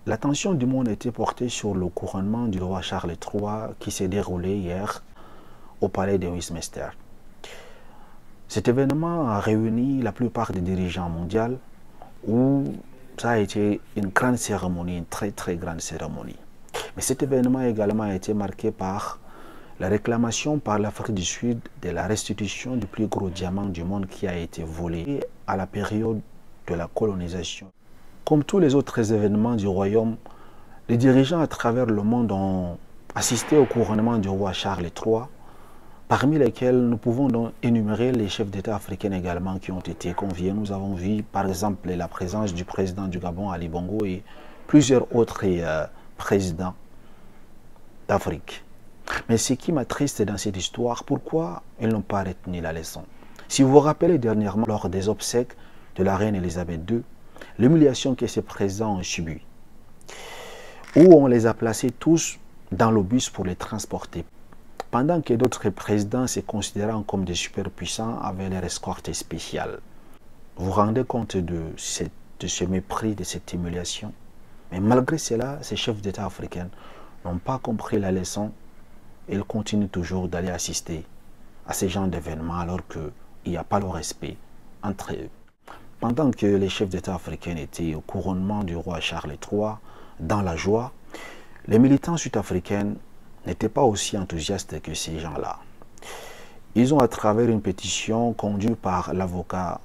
L'attention du monde était portée sur le couronnement du roi Charles III qui s'est déroulé hier au palais de Westminster. Cet événement a réuni la plupart des dirigeants mondiaux où ça a été une grande cérémonie, une très grande cérémonie. Mais cet événement également a été marqué par la réclamation par l'Afrique du Sud de la restitution du plus gros diamant du monde qui a été volé à la période de la colonisation. Comme tous les autres événements du royaume, les dirigeants à travers le monde ont assisté au couronnement du roi Charles III, parmi lesquels nous pouvons donc énumérer les chefs d'État africains également qui ont été conviés. Nous avons vu par exemple la présence du président du Gabon, Ali Bongo, et plusieurs autres présidents d'Afrique. Mais ce qui m'attriste dans cette histoire, pourquoi ils n'ont pas retenu la leçon? Si vous vous rappelez dernièrement, lors des obsèques de la reine Elisabeth II, l'humiliation que ces présidents ont subie, où on les a placés tous dans le bus pour les transporter, pendant que d'autres présidents se considérant comme des superpuissants avaient leur escorte spéciale. Vous vous rendez compte de ce mépris, de cette humiliation? Mais malgré cela, ces chefs d'État africains n'ont pas compris la leçon. Ils continuent toujours d'aller assister à ces genres d'événements alors qu'il n'y a pas le respect entre eux. Pendant que les chefs d'État africains étaient au couronnement du roi Charles III dans la joie, les militants sud-africains n'étaient pas aussi enthousiastes que ces gens-là. Ils ont, à travers une pétition conduite par l'avocat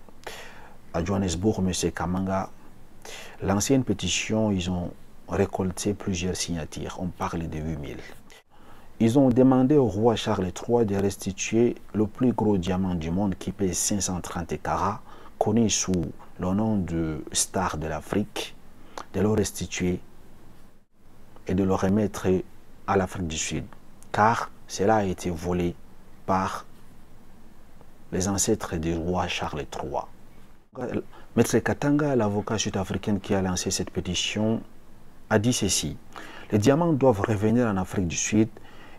à Johannesburg, M. Kamanga, lancé une pétition. Ils ont récolté plusieurs signatures. On parle de 8000. Ils ont demandé au roi Charles III de restituer le plus gros diamant du monde qui pèse 530 carats, connu sous le nom de star de l'Afrique, de le restituer et de le remettre à l'Afrique du Sud, car cela a été volé par les ancêtres du roi Charles III. Maître Katanga, l'avocat sud-africain qui a lancé cette pétition, a dit ceci: les diamants doivent revenir en Afrique du Sud.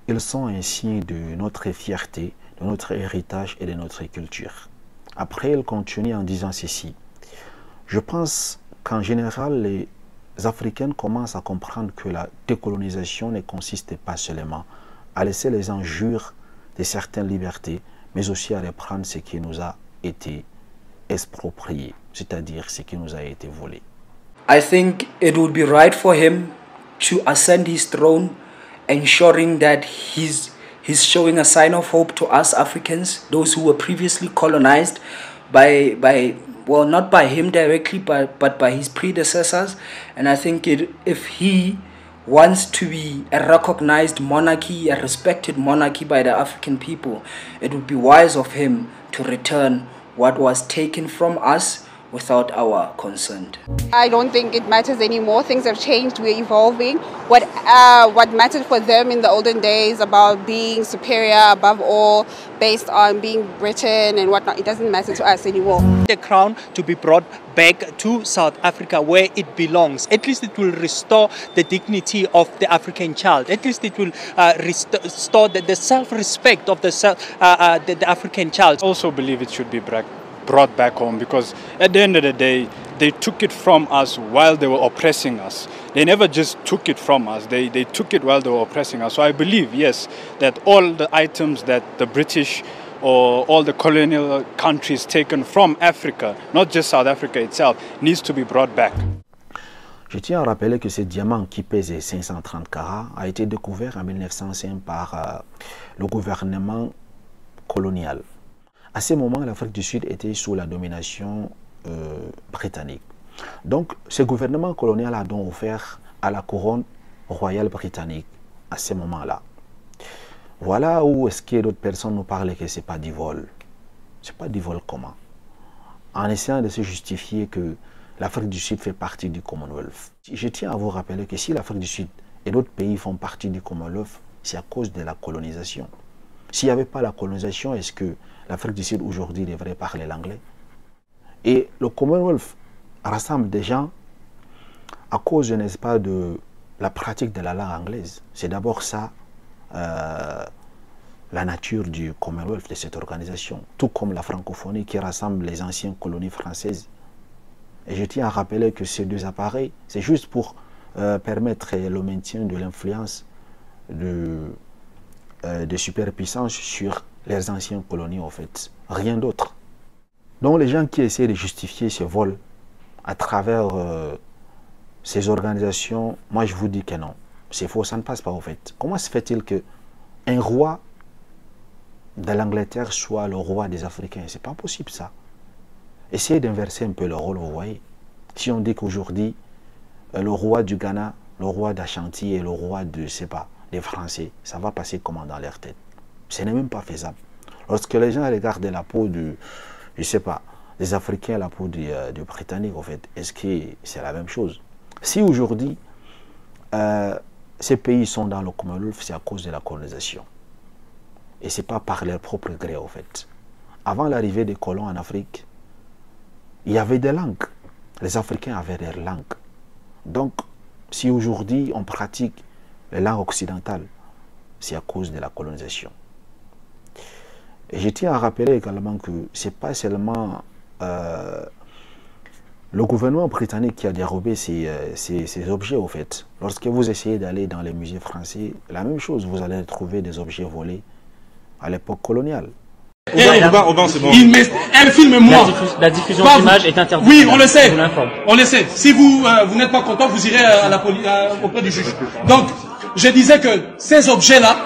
Ils sont un signe de notre fierté, de notre héritage et de notre culture. Après, il continue en disant ceci: je pense qu'en général, les Africains commencent à comprendre que la décolonisation ne consiste pas seulement à laisser les injures de certaines libertés, mais aussi à reprendre ce qui nous a été exproprié, c'est-à-dire ce qui nous a été volé. I think it would be right for him to ascend his throne, ensuring that he's showing a sign of hope to us Africans, those who were previously colonized well, not by him directly, but by his predecessors. And I think if he wants to be a recognized monarchy, a respected monarchy by the African people, it would be wise of him to return what was taken from us without our consent. I don't think it matters anymore. Things have changed. We're evolving. What mattered for them in the olden days about being superior above all, based on being Britain and whatnot, it doesn't matter to us anymore. The crown to be brought back to South Africa where it belongs. At least it will restore the dignity of the African child. At least it will restore the self-respect of the African child. I also believe it should be brought back home, because at the end of the day, they took it from us while they were oppressing us. They never just took it from us, they took it while they were oppressing us. So I believe, yes, that all the items that the British or all the colonial countries taken from Africa, not just South Africa itself, needs to be brought back. Je tiens à rappeler que ce diamant qui pèse 530 carats a été découvert en 1905 par le gouvernement colonial. À ce moment, l'Afrique du Sud était sous la domination britannique. Donc, ce gouvernement colonial a donc offert à la couronne royale britannique à ce moment-là. Voilà où est-ce que d'autres personnes nous parlaient que ce n'est pas du vol. Ce n'est pas du vol comment? En essayant de se justifier que l'Afrique du Sud fait partie du Commonwealth. Je tiens à vous rappeler que si l'Afrique du Sud et d'autres pays font partie du Commonwealth, c'est à cause de la colonisation. S'il n'y avait pas la colonisation, est-ce que l'Afrique du Sud aujourd'hui devrait parler l'anglais? Et le Commonwealth rassemble des gens à cause, n'est-ce pas, de la pratique de la langue anglaise. C'est d'abord ça, la nature du Commonwealth, de cette organisation. Tout comme la francophonie qui rassemble les anciennes colonies françaises. Et je tiens à rappeler que ces deux appareils, c'est juste pour permettre le maintien de l'influence des superpuissances sur les anciens colonies, en fait. Rien d'autre. Donc les gens qui essaient de justifier ce vol à travers ces organisations, moi je vous dis que non. C'est faux, ça ne passe pas, en fait. Comment se fait-il qu'un roi de l'Angleterre soit le roi des Africains? C'est pas possible, ça. Essayez d'inverser un peu le rôle, vous voyez. Si on dit qu'aujourd'hui, le roi du Ghana, le roi d'Ashanti et le roi de, je sais pas, des Français, ça va passer comment dans leur tête? Ce n'est même pas faisable. Lorsque les gens regardent la peau je sais pas, des Africains, la peau du Britannique, en fait, est-ce que c'est la même chose? Si aujourd'hui, ces pays sont dans le Commonwealth, c'est à cause de la colonisation. Et ce n'est pas par leur propre gré, en fait. Avant l'arrivée des colons en Afrique, il y avait des langues. Les Africains avaient des langues. Donc, si aujourd'hui on pratique les langues occidentales, c'est à cause de la colonisation. Et je tiens à rappeler également que ce n'est pas seulement le gouvernement britannique qui a dérobé ces objets, au fait. Lorsque vous essayez d'aller dans les musées français, la même chose, vous allez trouver des objets volés à l'époque coloniale. Aubin, c'est bon. Elle filme moi. La diffusion d'images est interdite. Oui, on le sait. On le sait. Si vous n'êtes pas content, vous irez auprès du juge. Donc, je disais que ces objets-là,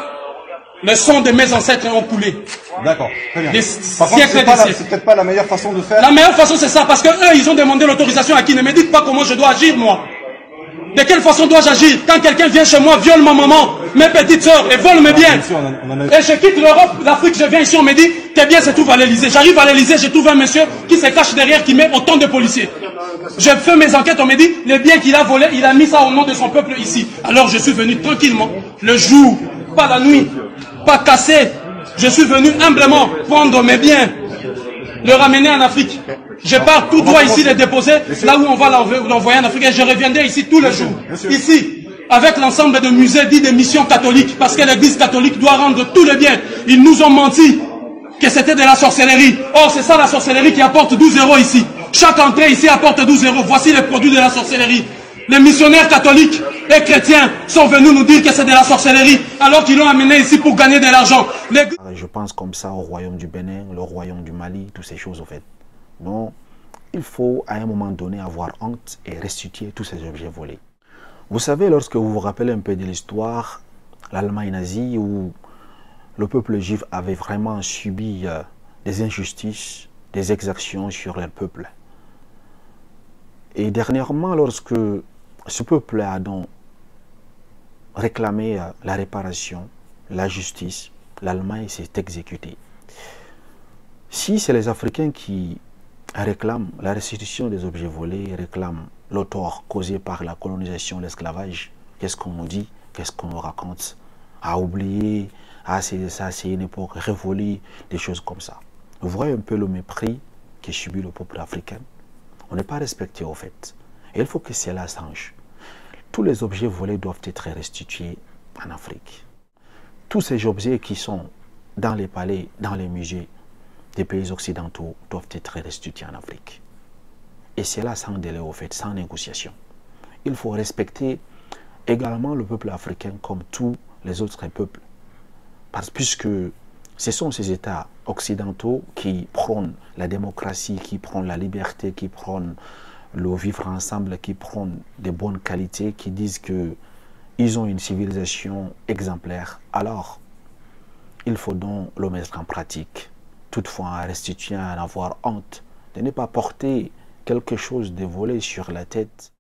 le sang de mes ancêtres ont coulé. D'accord, très bien. Par contre, c'est peut-être pas la meilleure façon de faire. La meilleure façon, c'est ça, parce que eux, ils ont demandé l'autorisation à qui? Ne me dites pas comment je dois agir, moi. De quelle façon dois-je agir quand quelqu'un vient chez moi, viole ma maman, mes petites sœurs et vole mes biens? Et je quitte l'Europe, l'Afrique, je viens ici, on me dit tes biens se trouvent à l'Elysée. J'arrive à l'Elysée, je trouve un monsieur qui se cache derrière, qui met autant de policiers. Je fais mes enquêtes, on me dit les biens qu'il a volés, il a mis ça au nom de son peuple ici. Alors je suis venu tranquillement, le jour, pas la nuit, pas cassé. Je suis venu humblement prendre mes biens, le ramener en Afrique. Je pars tout droit ici les déposer, là où on va l'envoyer en Afrique, et je reviendrai ici tous les jours. Ici, avec l'ensemble de musées dits de missions catholiques, parce que l'église catholique doit rendre tout le bien. Ils nous ont menti que c'était de la sorcellerie. Or, c'est ça la sorcellerie qui apporte 12 € ici. Chaque entrée ici apporte 12 €. Voici les produits de la sorcellerie. Les missionnaires catholiques et chrétiens sont venus nous dire que c'est de la sorcellerie, alors qu'ils l'ont amené ici pour gagner de l'argent. Je pense comme ça au royaume du Bénin, le royaume du Mali, toutes ces choses, au fait. Donc, il faut à un moment donné avoir honte et restituer tous ces objets volés. Vous savez, lorsque vous vous rappelez un peu de l'histoire, l'Allemagne nazie, où le peuple juif avait vraiment subi des injustices, des exactions sur leur peuple. Et dernièrement, lorsque ce peuple a donc réclamé la réparation, la justice, l'Allemagne s'est exécutée. Si c'est les Africains qui réclament la restitution des objets volés, réclament le tort causé par la colonisation, l'esclavage, qu'est-ce qu'on nous dit, qu'est-ce qu'on nous raconte? À oublier, c'est une époque révolue, des choses comme ça. Vous voyez un peu le mépris que subit le peuple africain. On n'est pas respecté, au fait. Et il faut que cela change. Tous les objets volés doivent être restitués en Afrique. Tous ces objets qui sont dans les palais, dans les musées des pays occidentaux doivent être restitués en Afrique. Et cela sans délai, au fait, sans négociation. Il faut respecter également le peuple africain comme tous les autres peuples. Puisque ce sont ces États occidentaux qui prônent la démocratie, qui prônent la liberté, qui prônent le vivre ensemble, qui prônent des bonnes qualités, qui disent qu'ils ont une civilisation exemplaire. Alors, il faut donc le mettre en pratique. Toutefois, en restituant, en avoir honte de ne pas porter quelque chose de volé sur la tête.